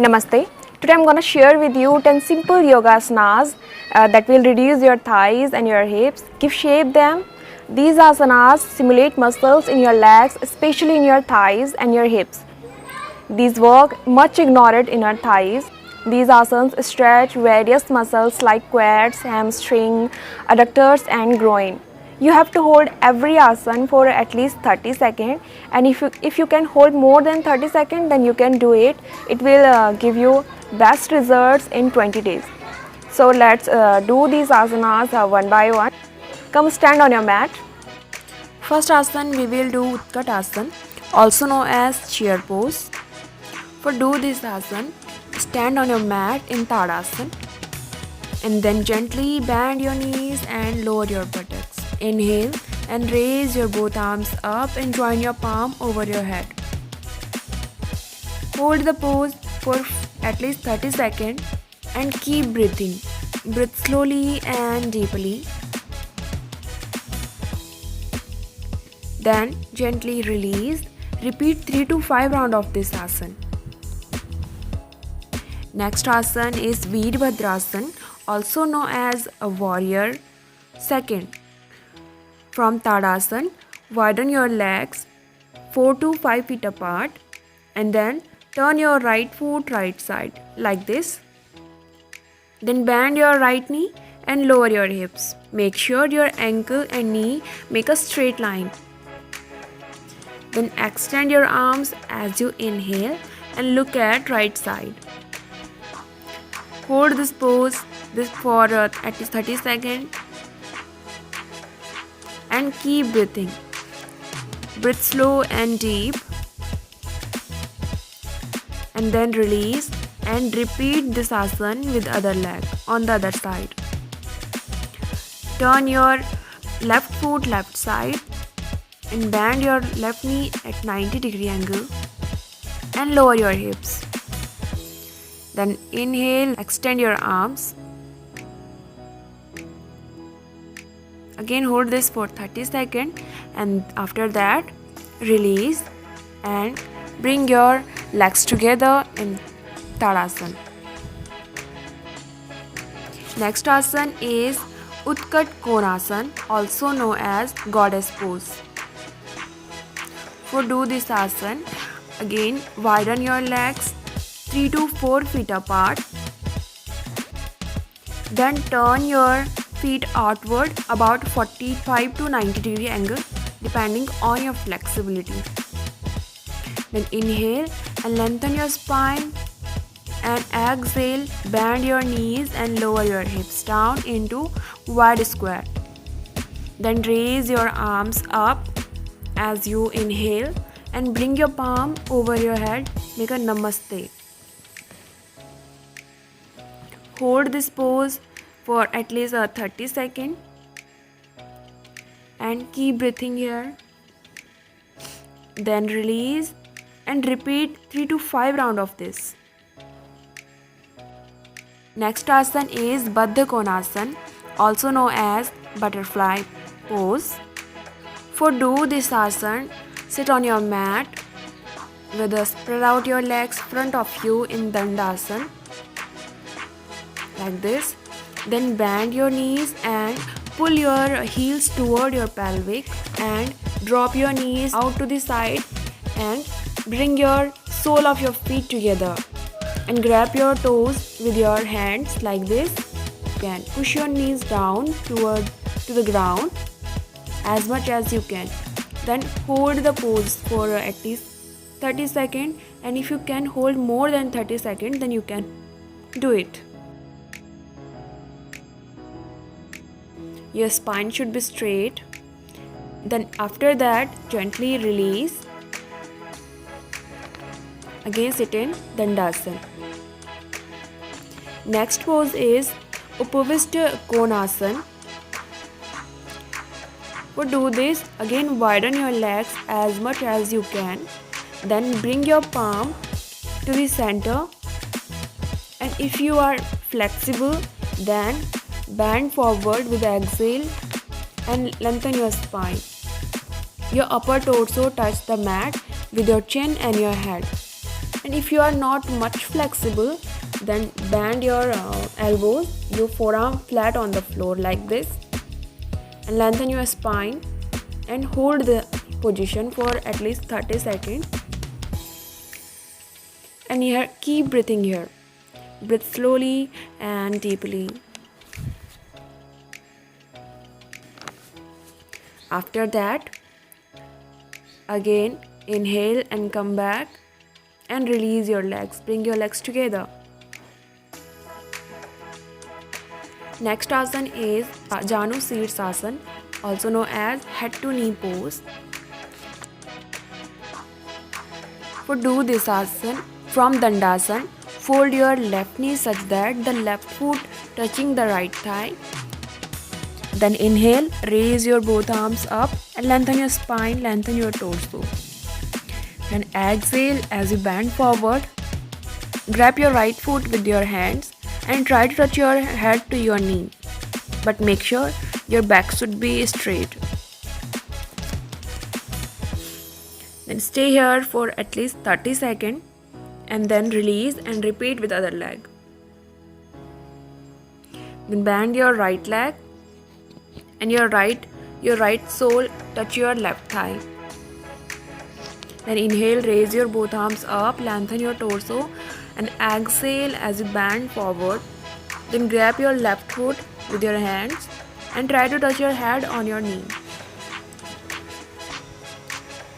Namaste. Today I'm going to share with you 10 simple yoga asanas that will reduce your thighs and your hips, give shape them. These asanas simulate muscles in your legs, especially in your thighs and your hips. These work much ignored in our thighs. These asanas stretch various muscles like quads, hamstring, adductors and groin. You have to hold every asana for at least 30 seconds, and if you can hold more than 30 seconds, then you can do it. It will give you best results in 20 days. So let's do these asanas one by one. Come stand on your mat. First asana we will do Utkatasana, also known as chair pose. For do this asana, stand on your mat in Tadasana and then gently bend your knees and lower your buttocks. Inhale and raise your both arms up and join your palm over your head. Hold the pose for at least 30 seconds and keep breathing. Breathe slowly and deeply. Then gently release. Repeat 3 to 5 rounds of this asana. Next asana is Veerbhadrasana, also known as a warrior second. From Tadasana, widen your legs 4 to 5 feet apart and then turn your right foot right side like this. Then bend your right knee and lower your hips. Make sure your ankle and knee make a straight line. Then extend your arms as you inhale and look at right side. Hold this pose for at least 30 seconds and keep breathing. Breathe slow and deep and then release and repeat this asana with other leg on the other side. Turn your left foot left side and bend your left knee at 90-degree angle and lower your hips. Then inhale, extend your arms. Again hold this for 30 seconds and after that release and bring your legs together in Tadasana. Next asana is Utkat Konasana, also known as goddess pose. For do this asana, again widen your legs 3 to 4 feet apart. Then turn your feet outward about 45 to 90-degree angle depending on your flexibility. Then inhale and lengthen your spine and exhale, bend your knees and lower your hips down into wide square. Then raise your arms up as you inhale and bring your palm over your head, make a namaste. Hold this pose for at least 30 seconds and keep breathing here. Then release and repeat 3 to 5 rounds of this. Next asana is Baddha Konasana, also known as butterfly pose. For do this asana, sit on your mat with spread out your legs front of you in Dandasana like this. Then bend your knees and pull your heels toward your pelvic and drop your knees out to the side and bring your sole of your feet together and grab your toes with your hands like this. Again, push your knees down to the ground as much as you can. Then hold the pose for at least 30 seconds, and if you can hold more than 30 seconds, then you can do it. Your spine should be straight. Then after that, gently release. Again sit in Dandasana. Next pose is Upavishta Konasana. To do this, again widen your legs as much as you can. Then bring your palm to the center, and if you are flexible, then bend forward with the exhale and lengthen your spine. Your upper torso touch the mat with your chin and your head. And if you are not much flexible, then bend your elbows, your forearm flat on the floor like this, and lengthen your spine and hold the position for at least 30 seconds. And here, keep breathing here. Breathe slowly and deeply. After that, again inhale and come back and release your legs. Bring your legs together. Next asana is Janu Sirsasana, also known as head to knee pose. For do this asana from Dandasana, fold your left knee such that the left foot touching the right thigh. Then inhale, raise your both arms up and lengthen your spine, lengthen your torso. Then exhale as you bend forward. Grab your right foot with your hands and try to touch your head to your knee. But make sure your back should be straight. Then stay here for at least 30 seconds and then release and repeat with other leg. Then bend your right leg and your right sole touch your left thigh. Then inhale, raise your both arms up, lengthen your torso and exhale as you bend forward. Then grab your left foot with your hands and try to touch your head on your knee.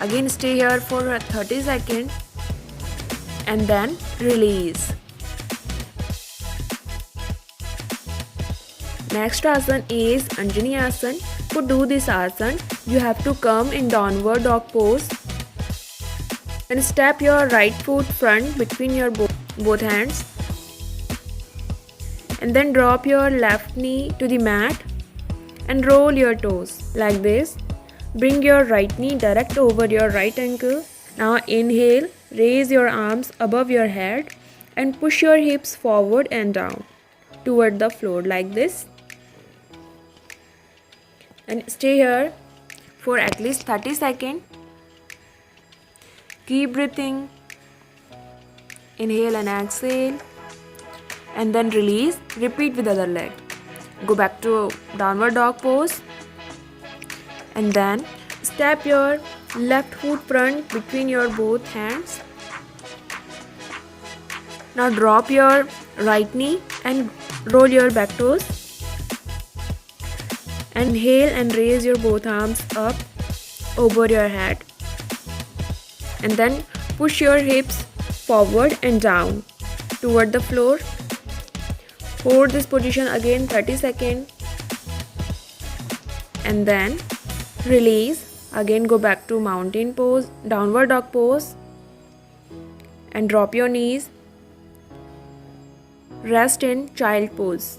Again stay here for 30 seconds and then release. Next asana is Anjani Asana. To do this asana, you have to come in downward dog pose and step your right foot front between your both hands and then drop your left knee to the mat and roll your toes like this. Bring your right knee direct over your right ankle. Now inhale, raise your arms above your head and push your hips forward and down toward the floor like this. And stay here for at least 30 seconds. Keep breathing. Inhale and exhale. And then release. Repeat with other leg. Go back to downward dog pose. And then step your left foot front between your both hands. Now drop your right knee and roll your back toes. Inhale and raise your both arms up over your head. And then push your hips forward and down toward the floor. Hold this position again 30 seconds. And then release. Again go back to mountain pose, downward dog pose. And drop your knees. Rest in child pose.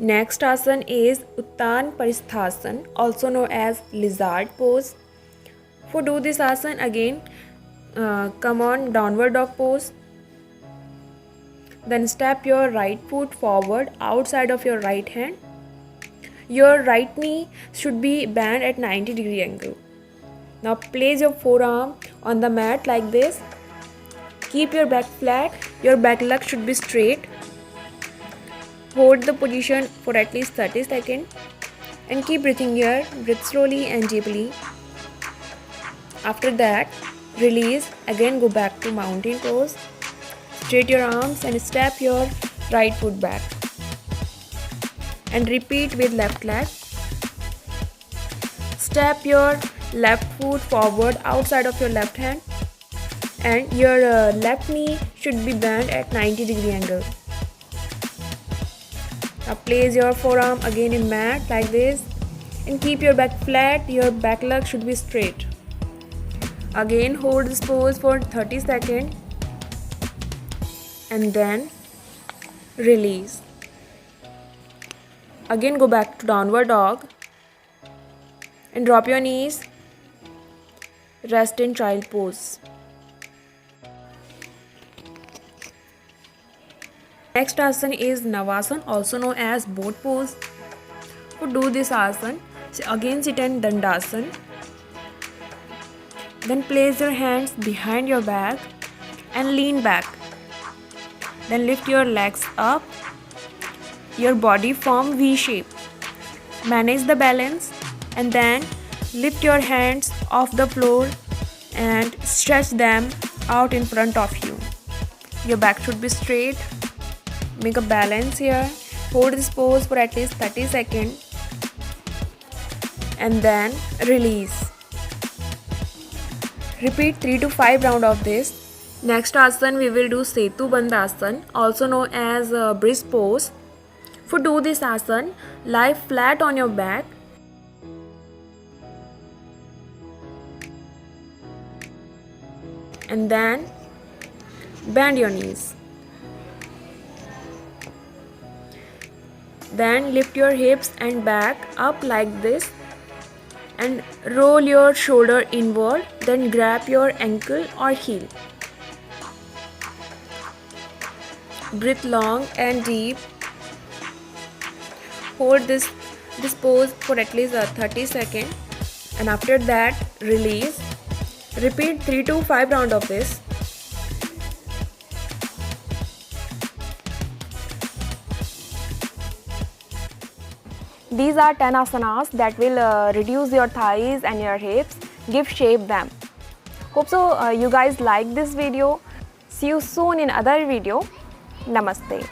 Next asana is Uttan Paristhasana, also known as lizard pose. For do this asana again, come on downward dog pose. Then step your right foot forward outside of your right hand. Your right knee should be bent at 90-degree angle. Now place your forearm on the mat like this. Keep your back flat. Your back leg should be straight. Hold the position for at least 30 seconds and keep breathing here. Breathe slowly and deeply. After that, release. Again go back to mountain pose. Straight your arms and step your right foot back. And repeat with left leg. Step your left foot forward outside of your left hand. And your left knee should be bent at 90-degree angle. Now place your forearm again in mat like this and keep your back flat. Your back leg should be straight. Again hold this pose for 30 seconds and then release. Again go back to downward dog and drop your knees. Rest in child pose. Next asana is Navasana, also known as boat pose. To do this asana, So again sit in Dandasana. Then place your hands behind your back and lean back. Then lift your legs up. Your body form V shape. Manage the balance and then lift your hands off the floor and stretch them out in front of you. Your back should be straight. Make a balance here. Hold this pose for at least 30 seconds and then release. Repeat 3 to 5 rounds of this. Next asana we will do Setu Bandhasana, also known as bridge pose. For do this asana, lie flat on your back. And then bend your knees. Then lift your hips and back up like this and roll your shoulder inward. Then grab your ankle or heel. Breathe long and deep. Hold this pose for at least 30 seconds and after that release. Repeat 3 to 5 rounds of this. These are 10 asanas that will reduce your thighs and your hips, give shape them. Hope so you guys like this video. See you soon in other video. Namaste.